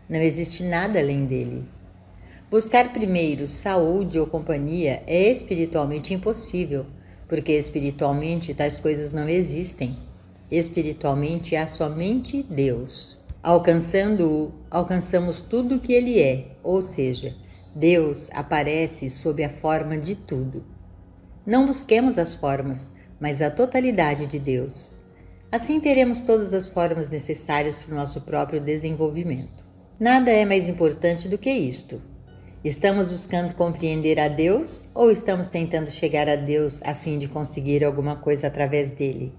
Não existe nada além dele. Buscar primeiro saúde ou companhia é espiritualmente impossível, porque espiritualmente tais coisas não existem. Espiritualmente há somente Deus. Alcançando-o, alcançamos tudo o que ele é, ou seja, Deus aparece sob a forma de tudo. Não busquemos as formas, mas a totalidade de Deus. Assim teremos todas as formas necessárias para o nosso próprio desenvolvimento. Nada é mais importante do que isto. Estamos buscando compreender a Deus ou estamos tentando chegar a Deus a fim de conseguir alguma coisa através dele?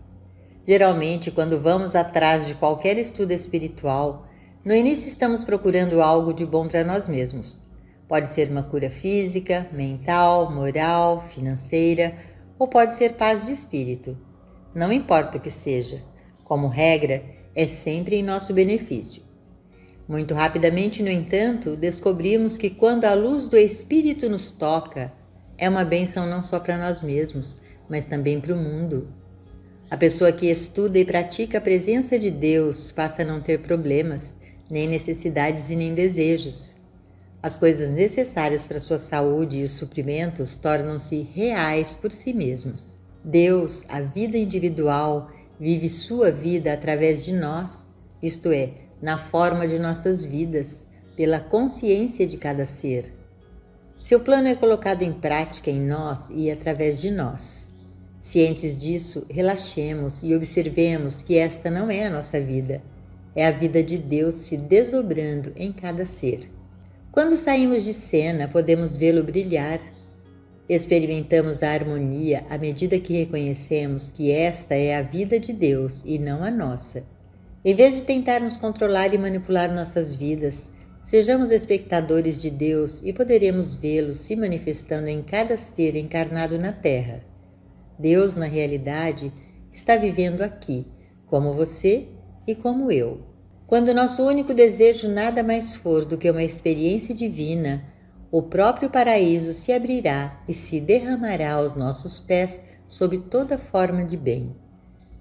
Geralmente, quando vamos atrás de qualquer estudo espiritual, no início estamos procurando algo de bom para nós mesmos. Pode ser uma cura física, mental, moral, financeira, ou pode ser paz de espírito. Não importa o que seja, como regra, é sempre em nosso benefício. Muito rapidamente, no entanto, descobrimos que quando a luz do Espírito nos toca, é uma bênção não só para nós mesmos, mas também para o mundo. A pessoa que estuda e pratica a presença de Deus passa a não ter problemas, nem necessidades e nem desejos. As coisas necessárias para sua saúde e os suprimentos tornam-se reais por si mesmos. Deus, a vida individual, vive sua vida através de nós, isto é, na forma de nossas vidas, pela consciência de cada ser. Seu plano é colocado em prática em nós e através de nós. Cientes disso, relaxemos e observemos que esta não é a nossa vida, é a vida de Deus se desdobrando em cada ser. Quando saímos de cena, podemos vê-lo brilhar. Experimentamos a harmonia à medida que reconhecemos que esta é a vida de Deus e não a nossa. Em vez de tentarmos controlar e manipular nossas vidas, sejamos espectadores de Deus e poderemos vê-lo se manifestando em cada ser encarnado na Terra. Deus, na realidade, está vivendo aqui, como você e como eu. Quando nosso único desejo nada mais for do que uma experiência divina, o próprio paraíso se abrirá e se derramará aos nossos pés sob toda forma de bem.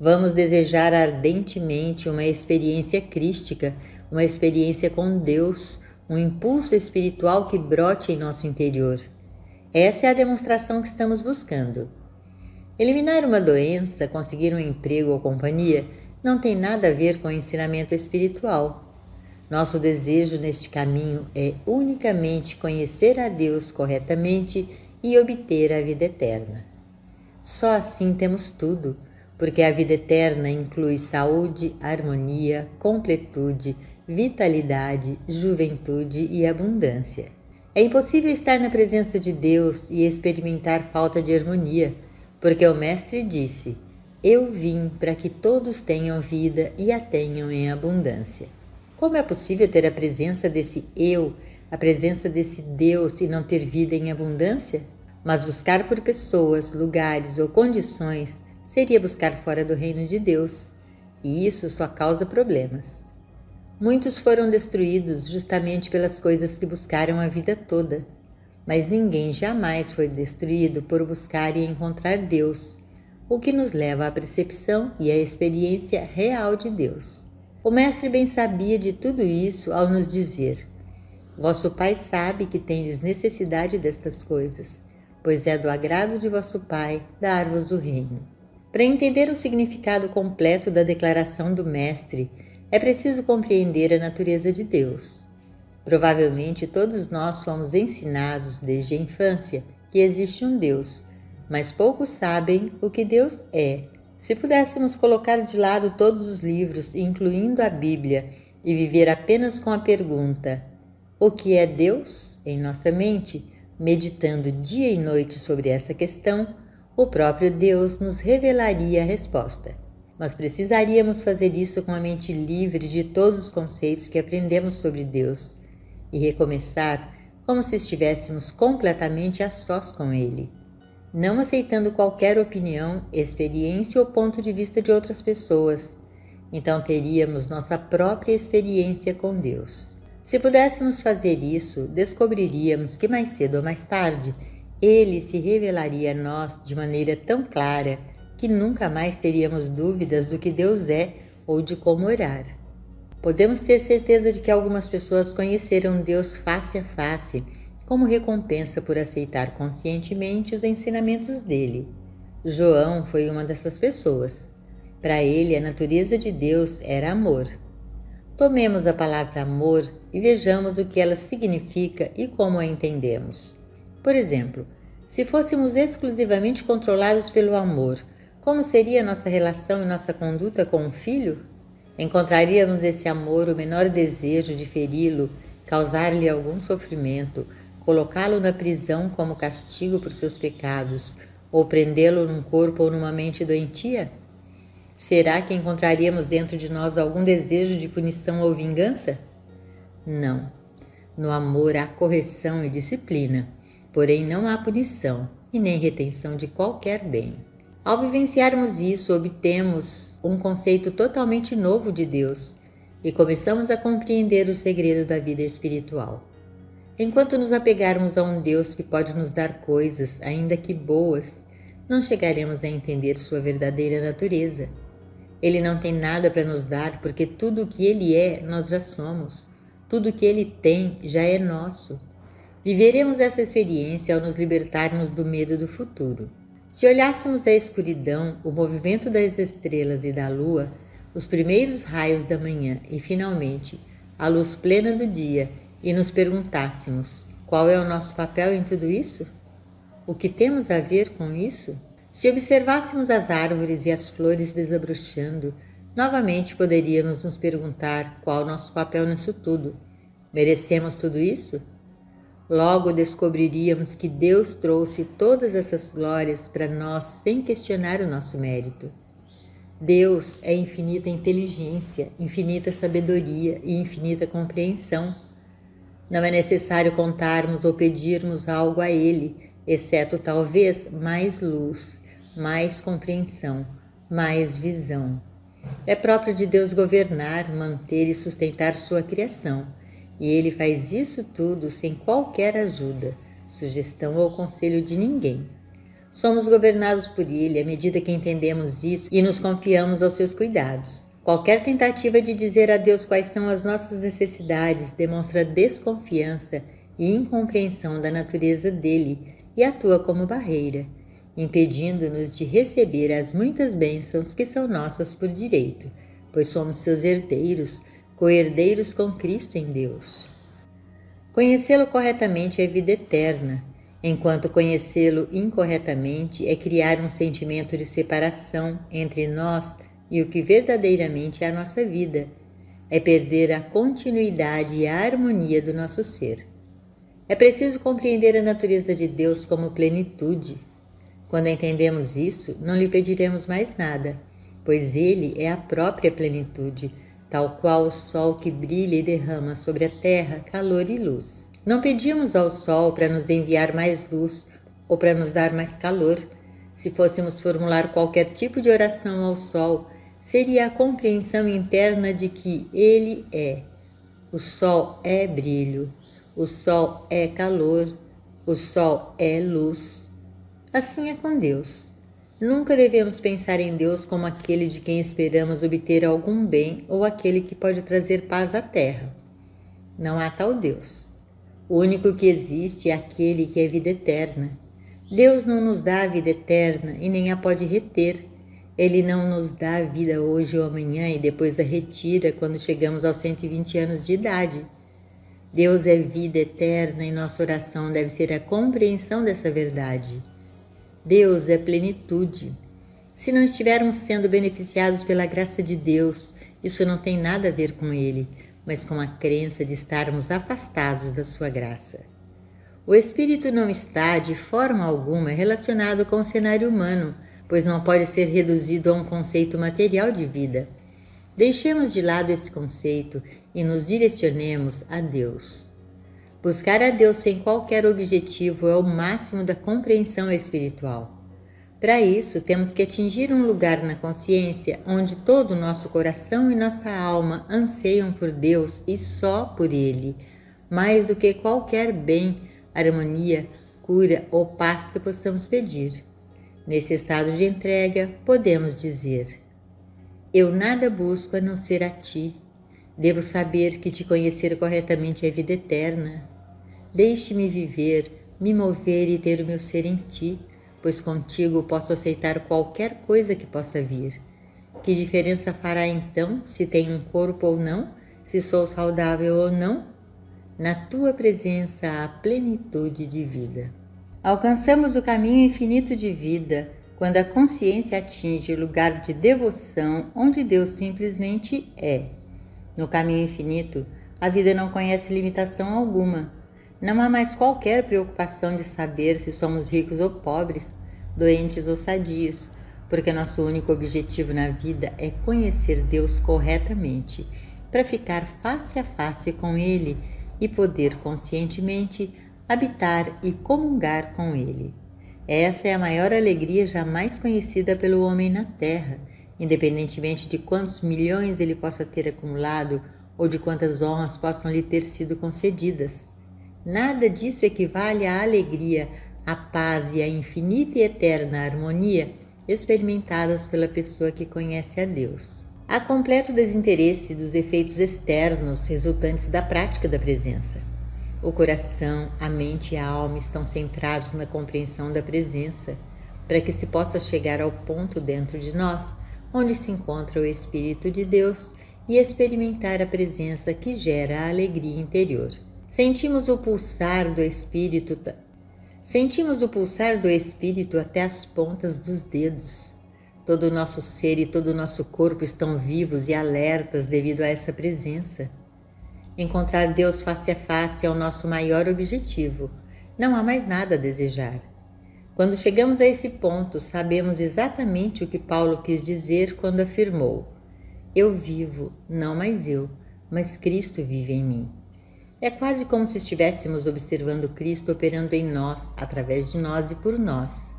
Vamos desejar ardentemente uma experiência crística, uma experiência com Deus, um impulso espiritual que brote em nosso interior. Essa é a demonstração que estamos buscando. Eliminar uma doença, conseguir um emprego ou companhia, não tem nada a ver com o ensinamento espiritual. Nosso desejo neste caminho é unicamente conhecer a Deus corretamente e obter a vida eterna. Só assim temos tudo, porque a vida eterna inclui saúde, harmonia, completude, vitalidade, juventude e abundância. É impossível estar na presença de Deus e experimentar falta de harmonia, porque o Mestre disse: "Eu vim para que todos tenham vida e a tenham em abundância." Como é possível ter a presença desse Eu, a presença desse Deus e não ter vida em abundância? Mas buscar por pessoas, lugares ou condições seria buscar fora do reino de Deus, e isso só causa problemas. Muitos foram destruídos justamente pelas coisas que buscaram a vida toda, mas ninguém jamais foi destruído por buscar e encontrar Deus, o que nos leva à percepção e à experiência real de Deus. O Mestre bem sabia de tudo isso ao nos dizer: "Vosso Pai sabe que tendes necessidade destas coisas, pois é do agrado de vosso Pai dar-vos o reino." Para entender o significado completo da declaração do Mestre, é preciso compreender a natureza de Deus. Provavelmente todos nós somos ensinados desde a infância que existe um Deus, mas poucos sabem o que Deus é. Se pudéssemos colocar de lado todos os livros, incluindo a Bíblia, e viver apenas com a pergunta: "O que é Deus?" em nossa mente, meditando dia e noite sobre essa questão, o próprio Deus nos revelaria a resposta. Mas precisaríamos fazer isso com a mente livre de todos os conceitos que aprendemos sobre Deus e recomeçar como se estivéssemos completamente a sós com Ele, não aceitando qualquer opinião, experiência ou ponto de vista de outras pessoas. Então teríamos nossa própria experiência com Deus. Se pudéssemos fazer isso, descobriríamos que mais cedo ou mais tarde Ele se revelaria a nós de maneira tão clara que nunca mais teríamos dúvidas do que Deus é ou de como orar. Podemos ter certeza de que algumas pessoas conheceram Deus face a face, como recompensa por aceitar conscientemente os ensinamentos dele. João foi uma dessas pessoas. Para ele, a natureza de Deus era amor. Tomemos a palavra amor e vejamos o que ela significa e como a entendemos. Por exemplo, se fôssemos exclusivamente controlados pelo amor, como seria nossa relação e nossa conduta com um filho? Encontraríamos nesse amor o menor desejo de feri-lo, causar-lhe algum sofrimento, colocá-lo na prisão como castigo por seus pecados, ou prendê-lo num corpo ou numa mente doentia? Será que encontraríamos dentro de nós algum desejo de punição ou vingança? Não. No amor há correção e disciplina, porém não há punição e nem retenção de qualquer bem. Ao vivenciarmos isso, obtemos um conceito totalmente novo de Deus e começamos a compreender o segredo da vida espiritual. Enquanto nos apegarmos a um Deus que pode nos dar coisas, ainda que boas, não chegaremos a entender sua verdadeira natureza. Ele não tem nada para nos dar porque tudo o que Ele é, nós já somos. Tudo o que Ele tem já é nosso. Viveremos essa experiência ao nos libertarmos do medo do futuro. Se olhássemos a escuridão, o movimento das estrelas e da lua, os primeiros raios da manhã e, finalmente, a luz plena do dia, e nos perguntássemos qual é o nosso papel em tudo isso? O que temos a ver com isso? Se observássemos as árvores e as flores desabrochando, novamente poderíamos nos perguntar qual o nosso papel nisso tudo. Merecemos tudo isso? Logo descobriríamos que Deus trouxe todas essas glórias para nós sem questionar o nosso mérito. Deus é infinita inteligência, infinita sabedoria e infinita compreensão. Não é necessário contarmos ou pedirmos algo a Ele, exceto talvez mais luz, mais compreensão, mais visão. É próprio de Deus governar, manter e sustentar sua criação. E Ele faz isso tudo sem qualquer ajuda, sugestão ou conselho de ninguém. Somos governados por Ele à medida que entendemos isso e nos confiamos aos seus cuidados. Qualquer tentativa de dizer a Deus quais são as nossas necessidades demonstra desconfiança e incompreensão da natureza dele e atua como barreira, impedindo-nos de receber as muitas bênçãos que são nossas por direito, pois somos seus herdeiros, co-herdeiros com Cristo em Deus. Conhecê-lo corretamente é vida eterna, enquanto conhecê-lo incorretamente é criar um sentimento de separação entre nós e o que verdadeiramente é a nossa vida, é perder a continuidade e a harmonia do nosso ser. É preciso compreender a natureza de Deus como plenitude. Quando entendemos isso, não lhe pediremos mais nada, pois Ele é a própria plenitude, tal qual o sol que brilha e derrama sobre a terra calor e luz. Não pedimos ao sol para nos enviar mais luz ou para nos dar mais calor. Se fôssemos formular qualquer tipo de oração ao sol, seria a compreensão interna de que ele é. O sol é brilho, o sol é calor, o sol é luz. Assim é com Deus. Nunca devemos pensar em Deus como aquele de quem esperamos obter algum bem ou aquele que pode trazer paz à terra. Não há tal Deus. O único que existe é aquele que é vida eterna. Deus não nos dá a vida eterna e nem a pode reter. Ele não nos dá a vida hoje ou amanhã e depois a retira quando chegamos aos 120 anos de idade. Deus é vida eterna e nossa oração deve ser a compreensão dessa verdade. Deus é plenitude. Se não estivermos sendo beneficiados pela graça de Deus, isso não tem nada a ver com Ele, mas com a crença de estarmos afastados da sua graça. O espírito não está, de forma alguma, relacionado com o cenário humano, pois não pode ser reduzido a um conceito material de vida. Deixemos de lado esse conceito e nos direcionemos a Deus. Buscar a Deus sem qualquer objetivo é o máximo da compreensão espiritual. Para isso, temos que atingir um lugar na consciência onde todo o nosso coração e nossa alma anseiam por Deus e só por Ele, mais do que qualquer bem, harmonia, cura ou paz que possamos pedir. Nesse estado de entrega, podemos dizer: eu nada busco a não ser a Ti. Devo saber que te conhecer corretamente é vida eterna. Deixe-me viver, me mover e ter o meu ser em ti, pois contigo posso aceitar qualquer coisa que possa vir. Que diferença fará então se tenho um corpo ou não, se sou saudável ou não? Na tua presença há plenitude de vida. Alcançamos o caminho infinito de vida quando a consciência atinge o lugar de devoção onde Deus simplesmente é. No caminho infinito, a vida não conhece limitação alguma. Não há mais qualquer preocupação de saber se somos ricos ou pobres, doentes ou sadios, porque nosso único objetivo na vida é conhecer Deus corretamente, para ficar face a face com Ele e poder conscientemente habitar e comungar com Ele. Essa é a maior alegria jamais conhecida pelo homem na Terra, independentemente de quantos milhões ele possa ter acumulado ou de quantas honras possam lhe ter sido concedidas. Nada disso equivale à alegria, à paz e à infinita e eterna harmonia experimentadas pela pessoa que conhece a Deus. Há completo desinteresse dos efeitos externos resultantes da prática da presença. O coração, a mente e a alma estão centrados na compreensão da presença, para que se possa chegar ao ponto dentro de nós, onde se encontra o Espírito de Deus, e experimentar a presença que gera a alegria interior. Sentimos o pulsar do Espírito até as pontas dos dedos. Todo o nosso ser e todo o nosso corpo estão vivos e alertas devido a essa presença. Encontrar Deus face a face é o nosso maior objetivo. Não há mais nada a desejar. Quando chegamos a esse ponto, sabemos exatamente o que Paulo quis dizer quando afirmou: eu vivo, não mais eu, mas Cristo vive em mim. É quase como se estivéssemos observando Cristo operando em nós, através de nós e por nós.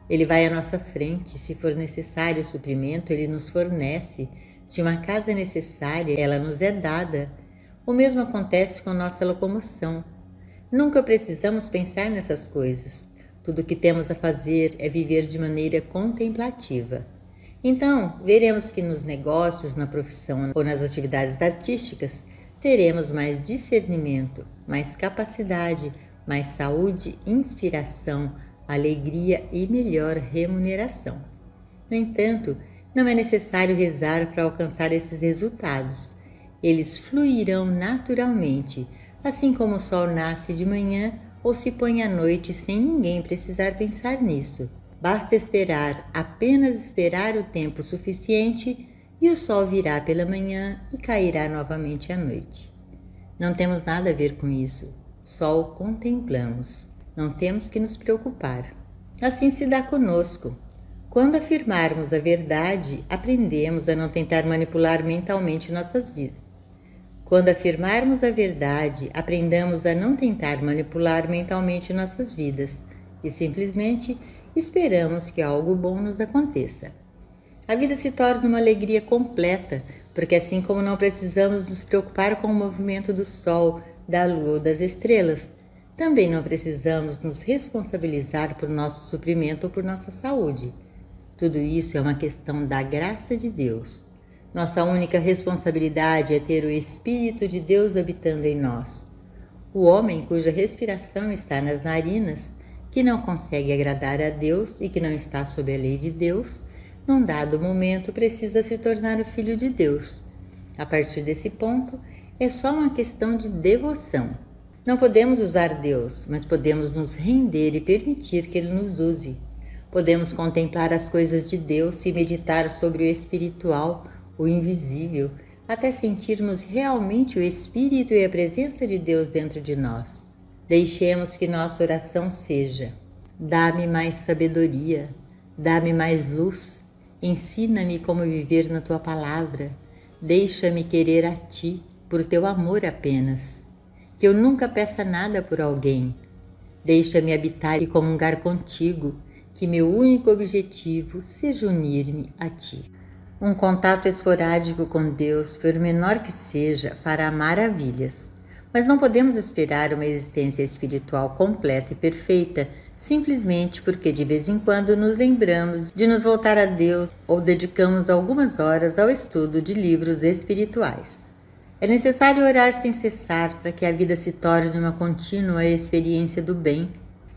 Ele vai à nossa frente, se for necessário suprimento, ele nos fornece. Se uma casa é necessária, ela nos é dada. O mesmo acontece com nossa locomoção. Nunca precisamos pensar nessas coisas. Tudo o que temos a fazer é viver de maneira contemplativa. Então, veremos que nos negócios, na profissão ou nas atividades artísticas, teremos mais discernimento, mais capacidade, mais saúde, inspiração, alegria e melhor remuneração. No entanto, não é necessário rezar para alcançar esses resultados. Eles fluirão naturalmente, assim como o sol nasce de manhã ou se põe à noite sem ninguém precisar pensar nisso. Basta esperar, apenas esperar o tempo suficiente e o sol virá pela manhã e cairá novamente à noite. Não temos nada a ver com isso, só o contemplamos. Não temos que nos preocupar. Assim se dá conosco. Quando afirmarmos a verdade, aprendemos a não tentar manipular mentalmente nossas vidas. Quando afirmarmos a verdade, aprendamos a não tentar manipular mentalmente nossas vidas e simplesmente esperamos que algo bom nos aconteça. A vida se torna uma alegria completa, porque assim como não precisamos nos preocupar com o movimento do sol, da lua ou das estrelas, também não precisamos nos responsabilizar por nosso suprimento ou por nossa saúde. Tudo isso é uma questão da graça de Deus. Nossa única responsabilidade é ter o Espírito de Deus habitando em nós. O homem cuja respiração está nas narinas, que não consegue agradar a Deus e que não está sob a lei de Deus, num dado momento precisa se tornar o Filho de Deus. A partir desse ponto, é só uma questão de devoção. Não podemos usar Deus, mas podemos nos render e permitir que Ele nos use. Podemos contemplar as coisas de Deus e meditar sobre o espiritual, o invisível, até sentirmos realmente o Espírito e a presença de Deus dentro de nós. Deixemos que nossa oração seja: dá-me mais sabedoria, dá-me mais luz, ensina-me como viver na Tua palavra, deixa-me querer a Ti, por Teu amor apenas. Que eu nunca peça nada por alguém. Deixa-me habitar e comungar contigo, que meu único objetivo seja unir-me a Ti. Um contato esporádico com Deus, por menor que seja, fará maravilhas. Mas não podemos esperar uma existência espiritual completa e perfeita simplesmente porque de vez em quando nos lembramos de nos voltar a Deus ou dedicamos algumas horas ao estudo de livros espirituais. É necessário orar sem cessar para que a vida se torne uma contínua experiência do bem.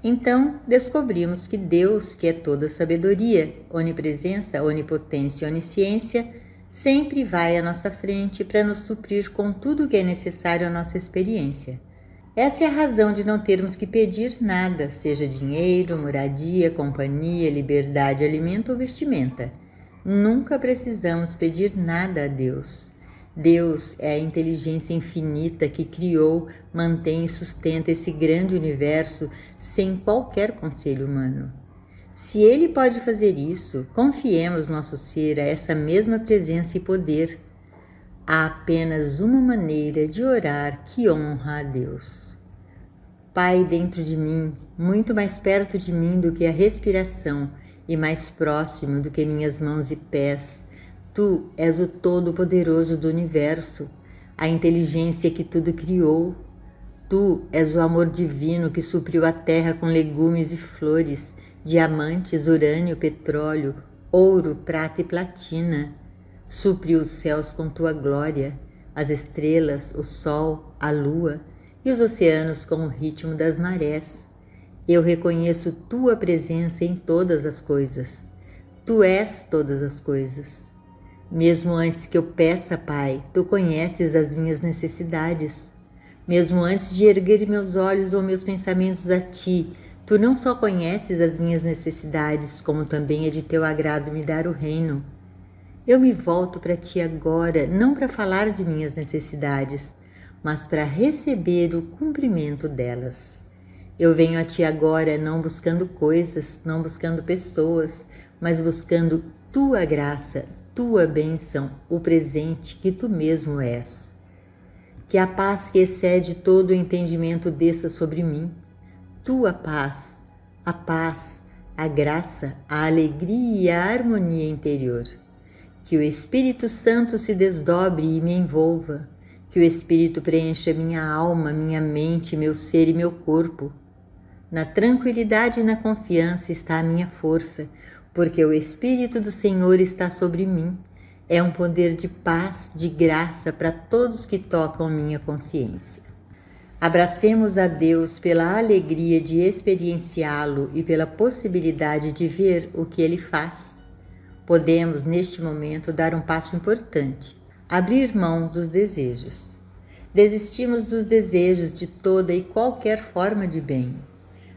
Então, descobrimos que Deus, que é toda sabedoria, onipresença, onipotência e onisciência, sempre vai à nossa frente para nos suprir com tudo o que é necessário à nossa experiência. Essa é a razão de não termos que pedir nada, seja dinheiro, moradia, companhia, liberdade, alimento ou vestimenta. Nunca precisamos pedir nada a Deus. Deus é a inteligência infinita que criou, mantém e sustenta esse grande universo sem qualquer conselho humano. Se Ele pode fazer isso, confiemos nosso ser a essa mesma presença e poder. Há apenas uma maneira de orar que honra a Deus. Pai dentro de mim, muito mais perto de mim do que a respiração e mais próximo do que minhas mãos e pés, Tu és o Todo-Poderoso do Universo, a inteligência que tudo criou. Tu és o amor divino que supriu a terra com legumes e flores, diamantes, urânio, petróleo, ouro, prata e platina. Supriu os céus com Tua glória, as estrelas, o sol, a lua e os oceanos com o ritmo das marés. Eu reconheço Tua presença em todas as coisas. Tu és todas as coisas. Mesmo antes que eu peça, Pai, Tu conheces as minhas necessidades. Mesmo antes de erguer meus olhos ou meus pensamentos a Ti, Tu não só conheces as minhas necessidades, como também é de Teu agrado me dar o reino. Eu me volto para Ti agora, não para falar de minhas necessidades, mas para receber o cumprimento delas. Eu venho a Ti agora não buscando coisas, não buscando pessoas, mas buscando Tua graça, Tua bênção, o presente que Tu mesmo és. Que a paz que excede todo o entendimento desça sobre mim. Tua paz, a graça, a alegria e a harmonia interior. Que o Espírito Santo se desdobre e me envolva. Que o Espírito preencha minha alma, minha mente, meu ser e meu corpo. Na tranquilidade e na confiança está a minha força, porque o Espírito do Senhor está sobre mim. É um poder de paz, de graça para todos que tocam minha consciência. Abracemos a Deus pela alegria de experienciá-lo e pela possibilidade de ver o que Ele faz. Podemos, neste momento, dar um passo importante, abrir mão dos desejos. Desistimos dos desejos de toda e qualquer forma de bem.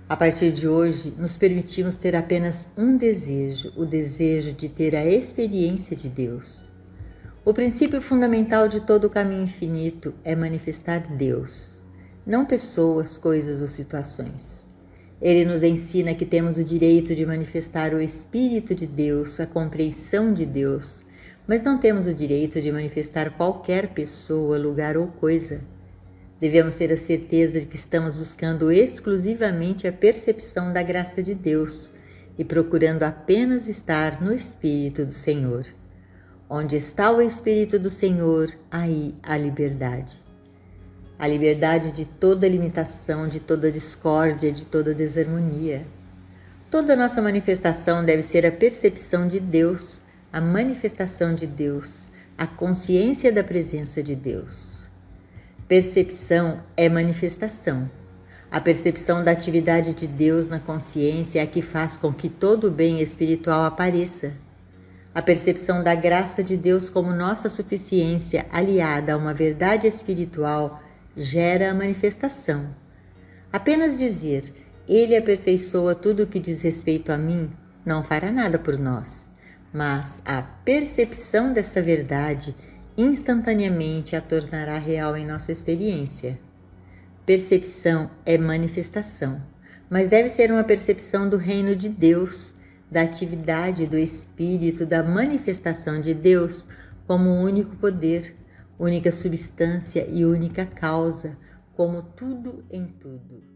A partir de hoje, nos permitimos ter apenas um desejo, o desejo de ter a experiência de Deus. O princípio fundamental de todo o caminho infinito é manifestar Deus, não pessoas, coisas ou situações. Ele nos ensina que temos o direito de manifestar o Espírito de Deus, a compreensão de Deus, mas não temos o direito de manifestar qualquer pessoa, lugar ou coisa. Devemos ter a certeza de que estamos buscando exclusivamente a percepção da graça de Deus e procurando apenas estar no Espírito do Senhor. Onde está o Espírito do Senhor, aí há liberdade. A liberdade de toda limitação, de toda discórdia, de toda desarmonia. Toda nossa manifestação deve ser a percepção de Deus, a manifestação de Deus, a consciência da presença de Deus. Percepção é manifestação. A percepção da atividade de Deus na consciência é a que faz com que todo o bem espiritual apareça. A percepção da graça de Deus como nossa suficiência, aliada a uma verdade espiritual, gera a manifestação. Apenas dizer, Ele aperfeiçoa tudo o que diz respeito a mim, não fará nada por nós, mas a percepção dessa verdade instantaneamente a tornará real em nossa experiência. Percepção é manifestação, mas deve ser uma percepção do reino de Deus, da atividade do Espírito, da manifestação de Deus como único poder, única substância e única causa, como tudo em tudo.